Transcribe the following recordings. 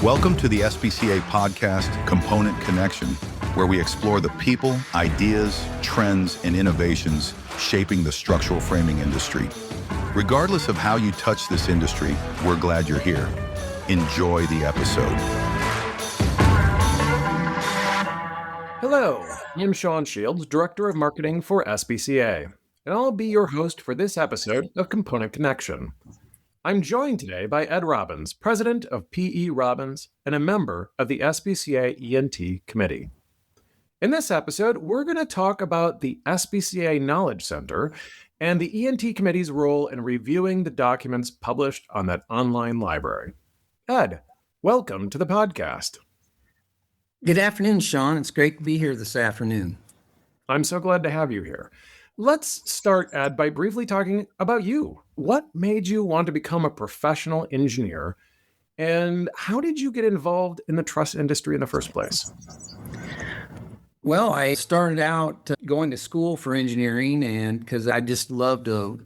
Welcome to the SBCA podcast, Component Connection, where we explore the people, ideas, trends, and innovations shaping the structural framing industry. Regardless of how you touch this industry, we're glad you're here. Enjoy the episode. Hello, I'm Sean Shields, Director of Marketing for SBCA, and I'll be your host for this episode of Component Connection. I'm joined today by Ed Robbins, President of P.E. Robbins and a member of the SBCA E&T Committee. In this episode, we're going to talk about the SBCA Knowledge Center and the E&T Committee's role in reviewing the documents published on that online library. Ed, welcome to the podcast. Good afternoon, Sean. It's great to be here this afternoon. I'm so glad to have you here. Let's start, Ed, by briefly talking about you. What made you want to become a professional engineer, and how did you get involved in the truss industry in the first place? Well, I started out going to school for engineering, and because I just love to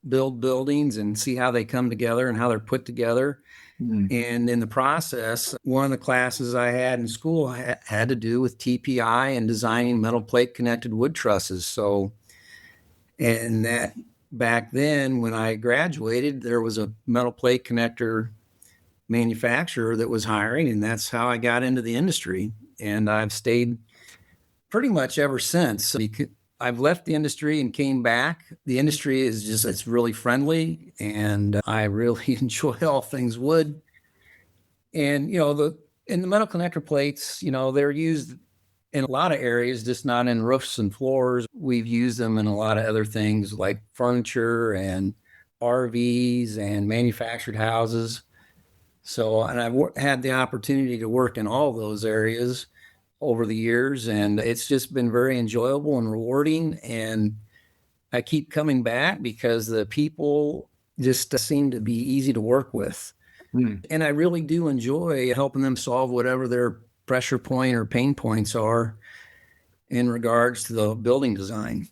build buildings and see how they come together and how they're put together. And in the process, one of the classes I had in school had to do with TPI and designing metal plate connected wood trusses. And that back then, when I graduated, there was a metal plate connector manufacturer that was hiring, and that's how I got into the industry. And I've stayed pretty much ever since. I've left the industry and came back. The industry it's really friendly, and I really enjoy all things wood. And, in the metal connector plates, they're used in a lot of areas, just not in roofs and floors. We've used them in a lot of other things like furniture and RVs and manufactured houses. And I've had the opportunity to work in all those areas over the years, and it's just been very enjoyable and rewarding. And I keep coming back because the people just seem to be easy to work with. And I really do enjoy helping them solve whatever their pressure point or pain points are in regards to the building design.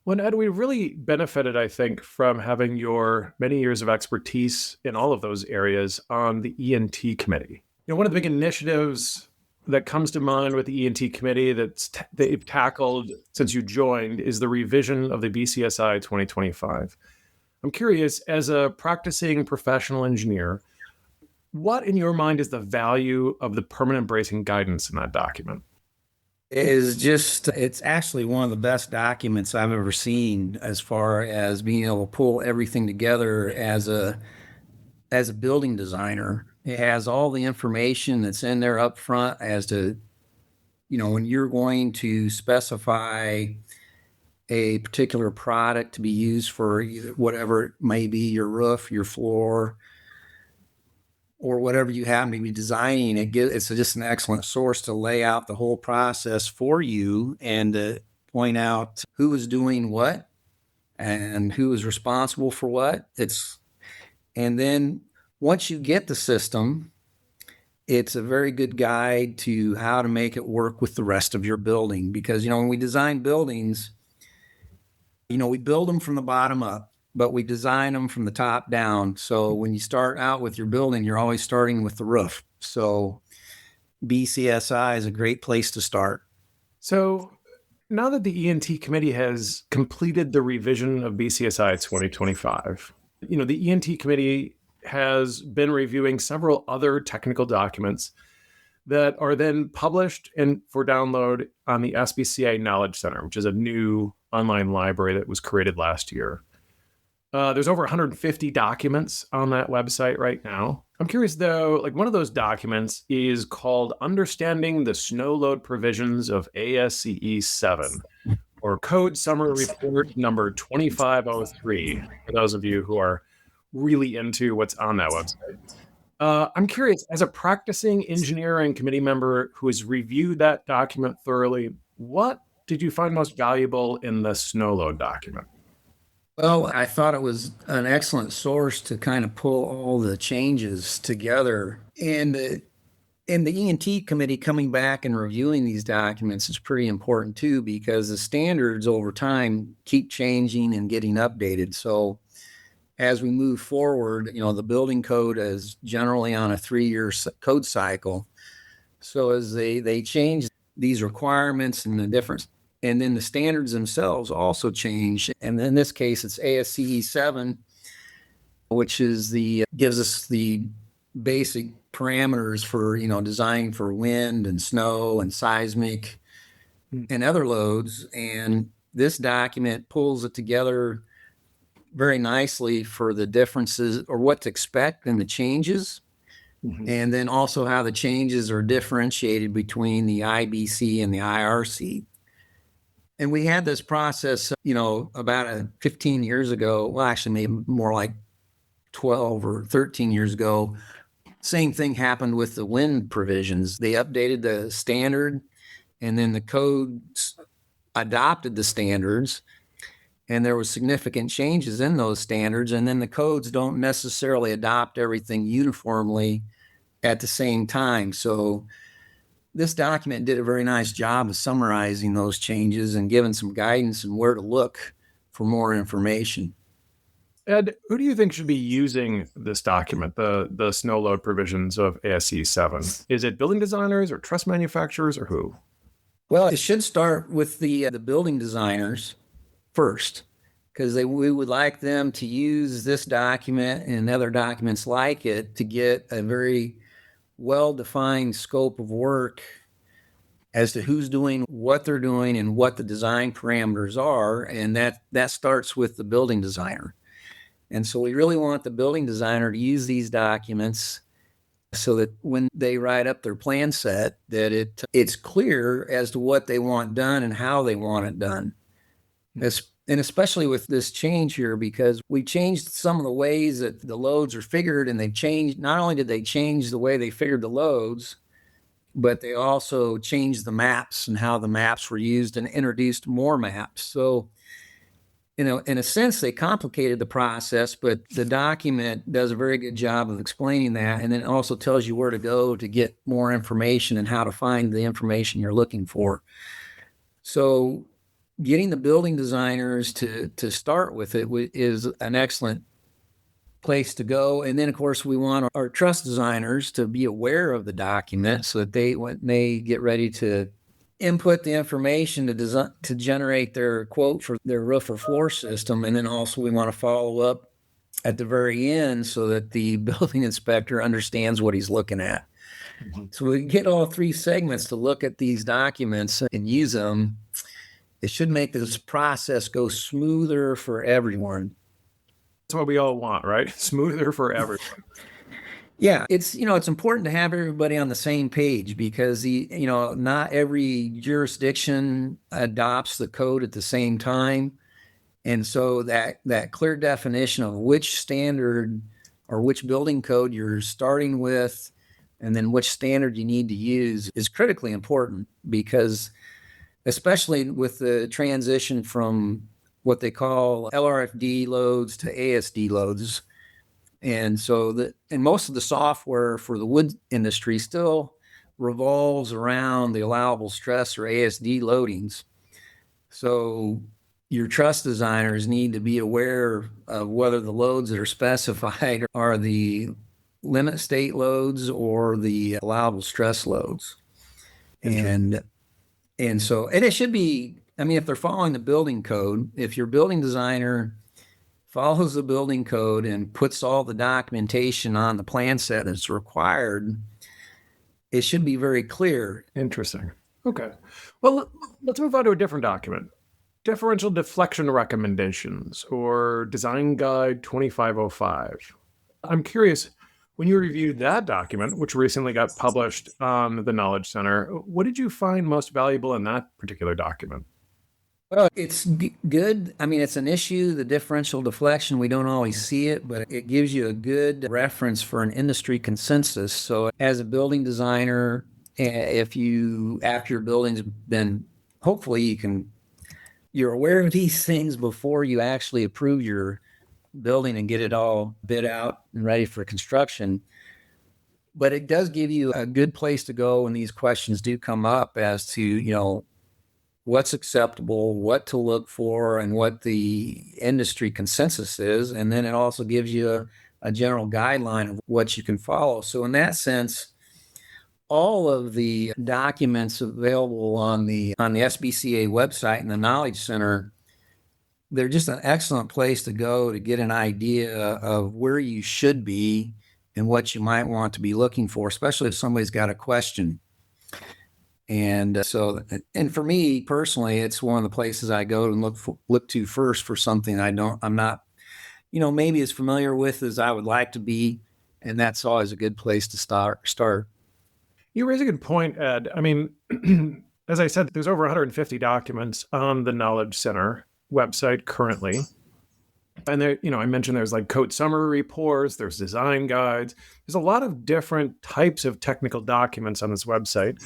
Well, Ed, we really benefited, I think, from having your many years of expertise in all of those areas on the E&T Committee. One of the big initiatives that comes to mind with the E&T Committee that they've tackled since you joined is the revision of the BCSI 2025. I'm curious, as a practicing professional engineer, what in your mind is the value of the permanent bracing guidance in that document? It's actually one of the best documents I've ever seen as far as being able to pull everything together as a building designer. It has all the information that's in there up front as to, when you're going to specify a particular product to be used for either whatever it may be, your roof, your floor, or whatever you happen to be designing. It's just an excellent source to lay out the whole process for you and to point out who is doing what and who is responsible for what. And then once you get the system, it's a very good guide to how to make it work with the rest of your building. Because, when we design buildings, we build them from the bottom up, but we design them from the top down. So when you start out with your building, you're always starting with the roof. So BCSI is a great place to start. So now that the E&T Committee has completed the revision of BCSI 2025, the E&T Committee has been reviewing several other technical documents that are then published and for download on the SBCA Knowledge Center, which is a new online library that was created last year. There's over 150 documents on that website right now. I'm curious, though, one of those documents is called Understanding the Snow Load Provisions of ASCE 7, or Code Summary Report number 2503, for those of you who are really into what's on that website. I'm curious, as a practicing engineer and committee member who has reviewed that document thoroughly, what did you find most valuable in the snow load document? Well, I thought it was an excellent source to kind of pull all the changes together. And the E&T Committee coming back and reviewing these documents is pretty important too, because the standards over time keep changing and getting updated. So as we move forward, the building code is generally on a 3-year code cycle. So as they change these requirements and the difference, and then the standards themselves also change. And in this case, it's ASCE 7, which is gives us the basic parameters for, design for wind and snow and seismic and other loads. And this document pulls it together very nicely for the differences or what to expect in the changes. And then also how the changes are differentiated between the IBC and the IRC. And we had this process, about 15 years ago. Well, actually, maybe more like 12 or 13 years ago. Same thing happened with the wind provisions. They updated the standard, and then the codes adopted the standards, and there was significant changes in those standards. And then the codes don't necessarily adopt everything uniformly at the same time. So this document did a very nice job of summarizing those changes and giving some guidance on where to look for more information. Ed, who do you think should be using this document, the snow load provisions of ASCE 7? Is it building designers or truss manufacturers or who? Well, it should start with the building designers first, because we would like them to use this document and other documents like it to get a very well-defined scope of work as to who's doing what they're doing and what the design parameters are. And that starts with the building designer. And so we really want the building designer to use these documents so that when they write up their plan set, that it's clear as to what they want done and how they want it done. And especially with this change here, because we changed some of the ways that the loads are figured, and not only did they change the way they figured the loads, but they also changed the maps and how the maps were used and introduced more maps. So, in a sense, they complicated the process, but the document does a very good job of explaining that. And then it also tells you where to go to get more information and how to find the information you're looking for. So getting the building designers to start with it is an excellent place to go. And then, of course, we want our truss designers to be aware of the document so that when they get ready to input the information to generate their quote for their roof or floor system. And then also we want to follow up at the very end so that the building inspector understands what he's looking at. Mm-hmm. So we get all 3 segments to look at these documents and use them. It should make this process go smoother for everyone. That's what we all want, right? Smoother for everyone. Yeah, it's important to have everybody on the same page, because not every jurisdiction adopts the code at the same time. And so that clear definition of which standard or which building code you're starting with and then which standard you need to use is critically important, because especially with the transition from what they call LRFD loads to ASD loads. And so and most of the software for the wood industry still revolves around the allowable stress or ASD loadings. So your truss designers need to be aware of whether the loads that are specified are the limit state loads or the allowable stress loads. And it should be, if they're following the building code, if your building designer follows the building code and puts all the documentation on the plan set that's required, it should be very clear. Interesting. Okay. Well, let's move on to a different document. Differential Deflection Recommendations, or Design Guide 2505. I'm curious, when you reviewed that document, which recently got published on the Knowledge Center, what did you find most valuable in that particular document? Well, it's good. It's an issue, the differential deflection. We don't always see it, but it gives you a good reference for an industry consensus. So as a building designer, after your building's been, hopefully you're aware of these things before you actually approve your building and get it all bid out and ready for construction. But it does give you a good place to go when these questions do come up as to, what's acceptable, what to look for, and what the industry consensus is. And then it also gives you a general guideline of what you can follow. So in that sense, all of the documents available on the SBCA website and the Knowledge Center, they're just an excellent place to go to get an idea of where you should be and what you might want to be looking for, especially if somebody's got a question. And and for me personally, it's one of the places I go and look to first for something I'm not, maybe as familiar with as I would like to be. And that's always a good place to start. You raise a good point, Ed. I mean, as I said, there's over 150 documents on the Knowledge Center website currently. And there, I mentioned there's like code summary reports, there's design guides. There's a lot of different types of technical documents on this website.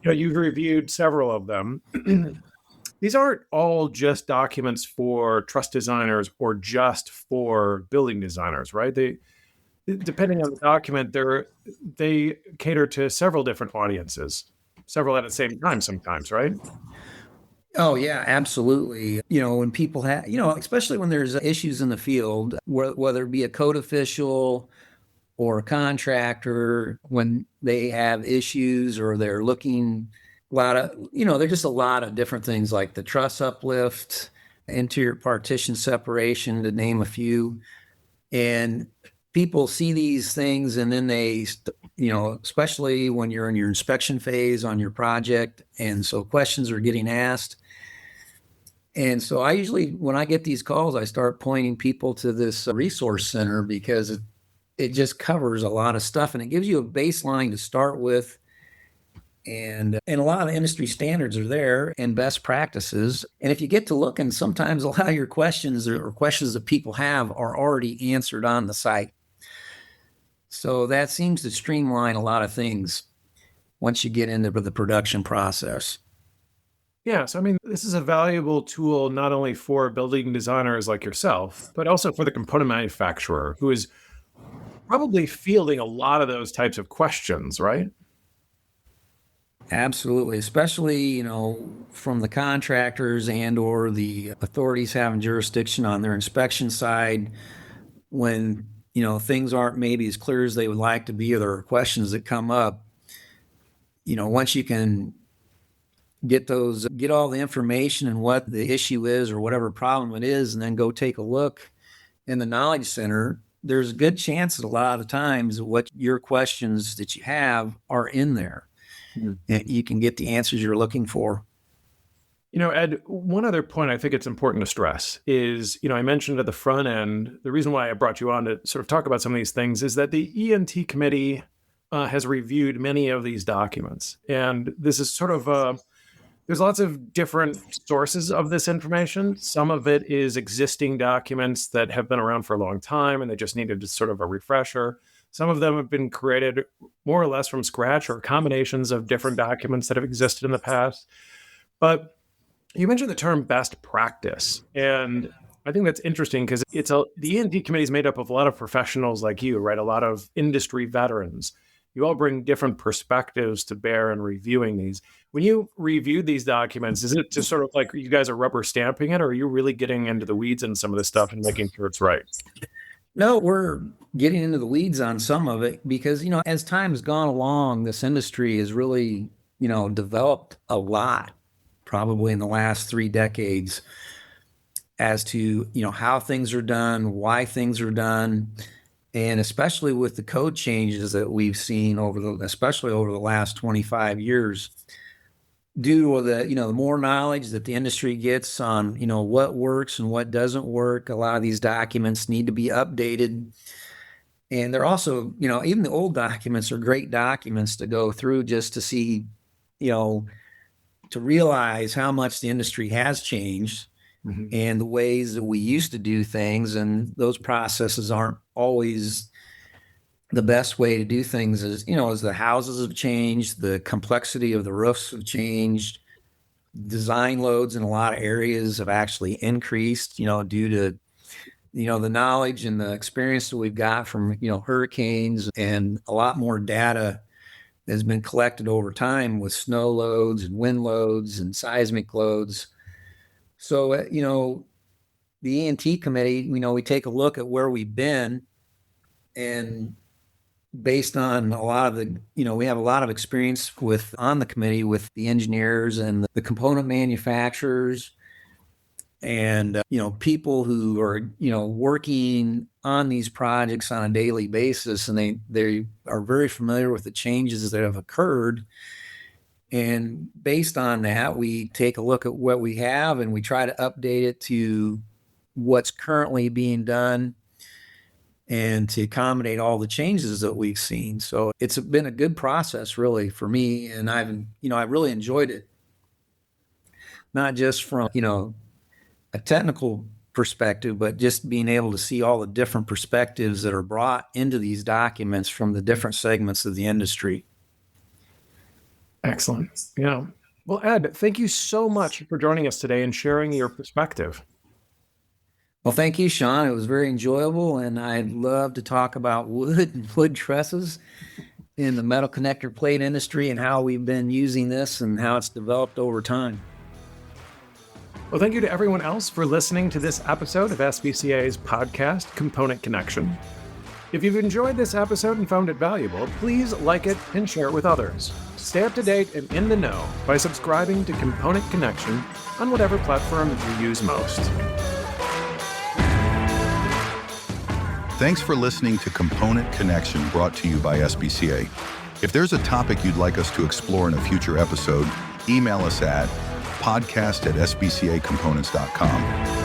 You've reviewed several of them. These aren't all just documents for truss designers or just for building designers, right? Depending on the document, they cater to several different audiences, several at the same time sometimes, right? Oh, yeah, absolutely. When people have, especially when there's issues in the field, whether it be a code official or a contractor, when they have issues or they're looking there's just a lot of different things like the truss uplift, interior partition separation, to name a few. And people see these things and then they, especially when you're in your inspection phase on your project. And so questions are getting asked. And so I usually, when I get these calls, I start pointing people to this resource center because it just covers a lot of stuff and it gives you a baseline to start with. And a lot of industry standards are there and best practices. And if you get to looking, sometimes a lot of your questions or questions that people have are already answered on the site. So that seems to streamline a lot of things once you get into the production process. Yeah, so I mean, this is a valuable tool not only for building designers like yourself, but also for the component manufacturer who is probably fielding a lot of those types of questions, right? Absolutely, especially, from the contractors and or the authorities having jurisdiction on their inspection side when, things aren't maybe as clear as they would like to be, or there are questions that come up. Once you can get all the information and what the issue is or whatever problem it is, and then go take a look in the Knowledge Center, there's a good chance that a lot of times what your questions that you have are in there. And you can get the answers you're looking for. Ed, one other point I think it's important to stress is, I mentioned at the front end, the reason why I brought you on to sort of talk about some of these things is that the E&T Committee has reviewed many of these documents. And this is sort of there's lots of different sources of this information. Some of it is existing documents that have been around for a long time and they just needed sort of a refresher. Some of them have been created more or less from scratch or combinations of different documents that have existed in the past. But you mentioned the term best practice. And I think that's interesting because the E&T Committee is made up of a lot of professionals like you, right? A lot of industry veterans. You all bring different perspectives to bear in reviewing these. When you review these documents, is it just sort of like you guys are rubber stamping it, or are you really getting into the weeds in some of this stuff and making sure it's right? No, we're getting into the weeds on some of it because, as time has gone along, this industry has really, developed a lot, probably in the last 3 decades as to, how things are done, why things are done. And especially with the code changes that we've seen especially over the last 25 years, due to the more knowledge that the industry gets on, what works and what doesn't work, a lot of these documents need to be updated. And they're also, even the old documents are great documents to go through just to see, to realize how much the industry has changed. Mm-hmm. And the ways that we used to do things, and those processes aren't always the best way to do things. As the houses have changed, the complexity of the roofs have changed, design loads in a lot of areas have actually increased, due to the knowledge and the experience that we've got from hurricanes and a lot more data has been collected over time with snow loads and wind loads and seismic loads. So, the E&T committee, we take a look at where we've been, and based on a lot of we have a lot of experience on the committee with the engineers and the component manufacturers and, people who are, working on these projects on a daily basis, and they are very familiar with the changes that have occurred. And based on that, we take a look at what we have and we try to update it to what's currently being done and to accommodate all the changes that we've seen. So it's been a good process really for me. And I've really enjoyed it. Not just from, a technical perspective, but just being able to see all the different perspectives that are brought into these documents from the different segments of the industry. Excellent. Yeah. Well, Ed, thank you so much for joining us today and sharing your perspective. Well, thank you, Sean. It was very enjoyable, and I'd love to talk about wood and wood trusses in the metal connector plate industry and how we've been using this and how it's developed over time. Well, thank you to everyone else for listening to this episode of SBCA's podcast, Component Connection. If you've enjoyed this episode and found it valuable, please like it and share it with others. Stay up to date and in the know by subscribing to Component Connection on whatever platform you use most. Thanks for listening to Component Connection, brought to you by SBCA. If there's a topic you'd like us to explore in a future episode, email us at podcast@sbcacomponents.com.